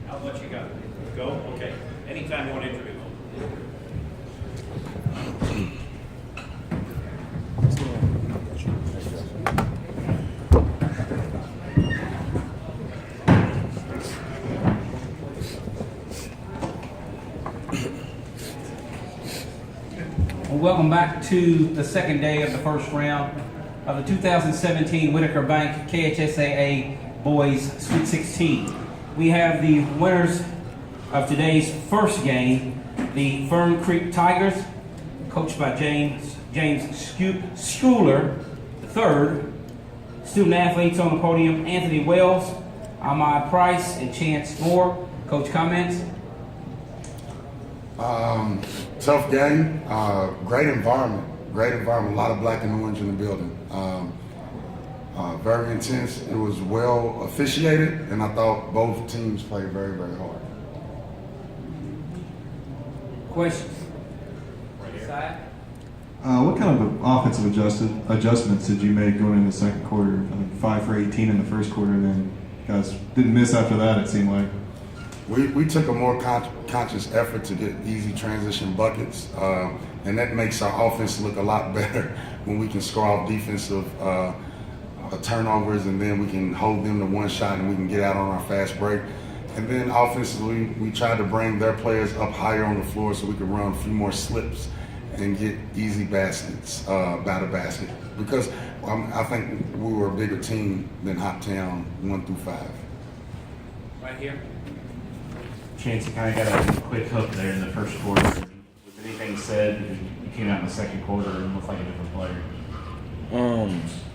I'll let you go. Okay. Anytime you want to interview. Welcome back to the second day of the first round of the 2017 Whitaker Bank KHSAA Boys Sweet 16. We have the winners of today's first game, the Fern Creek Tigers, coached by James Schooler III. Student athletes on the podium, Anthony Wells, Ahmad Price, and Chance Moore. Coach, comments? Tough game, great environment, a lot of black and orange in the building. Very intense. It was well officiated, and I thought both teams played very, very hard. Questions? What kind of offensive adjustments did you make going into the second quarter? I think 5 for 18 in the first quarter, and then guys didn't miss after that, it seemed like. We took a more conscious effort to get easy transition buckets, and that makes our offense look a lot better when we can score off defensive turnovers, and then we can hold them to one shot and we can get out on our fast break. And then offensively, we tried to bring their players up higher on the floor so we could run a few more slips and get easy baskets by the basket. Because I think we were a bigger team than Hoptown 1 through 5. Right here. Chance, you kind of got a quick hook there in the first quarter. Was anything said? You came out in the second quarter and looked like a different player.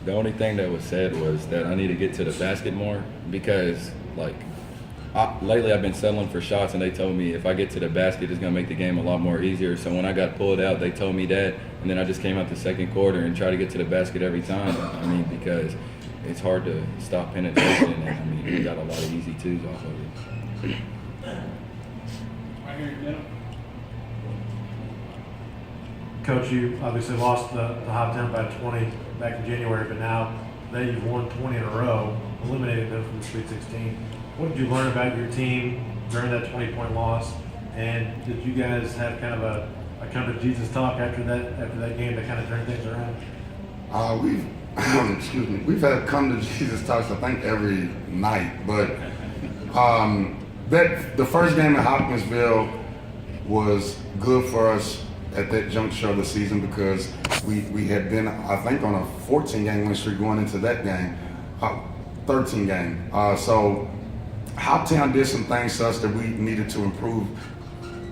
The only thing that was said was that I need to get to the basket more because, lately I've been settling for shots, and they told me if I get to the basket, it's gonna make the game a lot more easier. So when I got pulled out, they told me that, and then I just came out the second quarter and tried to get to the basket every time. I mean, because it's hard to stop penetration, and I mean, we got a lot of easy twos off of it. Right here in the middle. Coach, you obviously lost the Hoptown by 20 back in January, but now today you've won 20 in a row, eliminating them from the Sweet 16. What did you learn about your team during that 20-point loss? And did you guys have kind of a come to Jesus talk after that game to kind of turn things around? We've had come to Jesus talks I think every night, but the first game at Hopkinsville was good for us at that juncture of the season because we had been, I think, on a 14-game win streak going into that game, 13 game. So Hoptown did some things to us that we needed to improve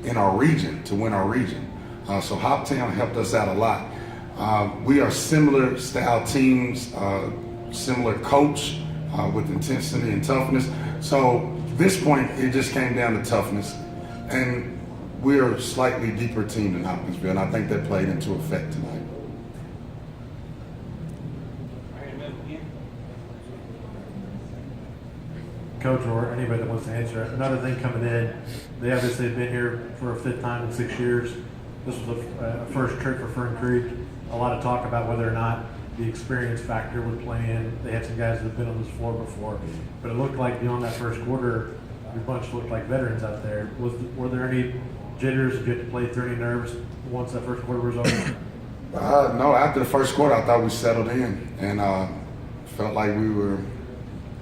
in our region to win our region. So Hoptown helped us out a lot. We are similar style teams, similar coach with intensity and toughness. So this point, it just came down to toughness. And we're a slightly deeper team than Hopkinsville, and I think that played into effect tonight. Coach, or anybody that wants to answer, another thing coming in, they obviously have been here for a 5th time in 6 years. This was a first trip for Fern Creek. A lot of talk about whether or not the experience factor would play in. They had some guys that have been on this floor before, but it looked like beyond that first quarter, your bunch looked like veterans out there. Were there any jitters? Did you have to play through any nerves once that first quarter was over? No, after the first quarter, I thought we settled in and felt like we were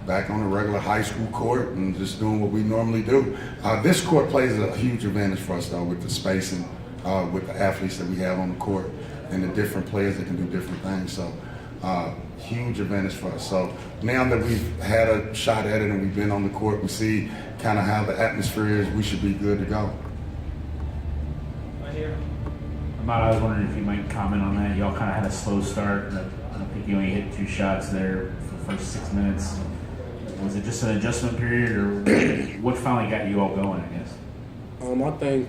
back on a regular high school court and just doing what we normally do. This court plays a huge advantage for us, though, with the spacing, with the athletes that we have on the court and the different players that can do different things. So, huge advantage for us. So now that we've had a shot at it and we've been on the court, we see kind of how the atmosphere is, we should be good to go. Right here. Ahmad, I was wondering if you might comment on that. Y'all kind of had a slow start. I think you only hit 2 shots there for the first 6 minutes. Was it just an adjustment period, or what finally got you all going, I guess? I think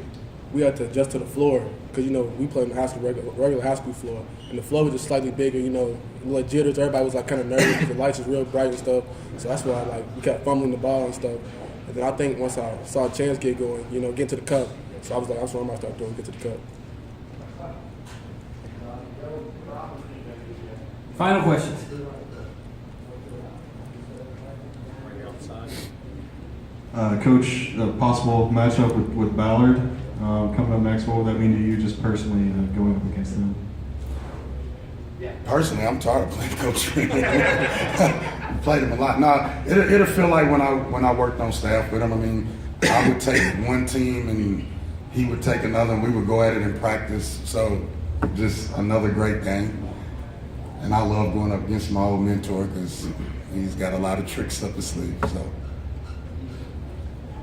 we had to adjust to the floor because, we play in the regular high school floor, and the floor was just slightly bigger, like jitters. Everybody was kind of nervous because the lights was real bright and stuff. So that's why we kept fumbling the ball and stuff. And then I think once I saw a chance get going, get to the cup. So I was like, that's what I'm going to start doing, get to the cup. Final questions. Coach, a possible matchup with Ballard coming up next. What would that mean to you just personally going up against them? Personally, I'm tired of playing Coach Fern. Played him a lot. Nah, it'll feel like when I worked on staff with him. I mean, I would take one team and he would take another, and we would go at it in practice. So, just another great game. And I love going up against my old mentor because he's got a lot of tricks up his sleeve. So,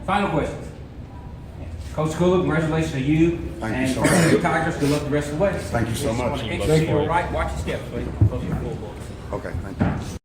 Final questions. Coach Kula, congratulations to you. Thank you and so much. the Tigers, good luck the rest of the way. thank you so much. Thank you. Right, watch your steps, please. Close your full board. Okay, thank you.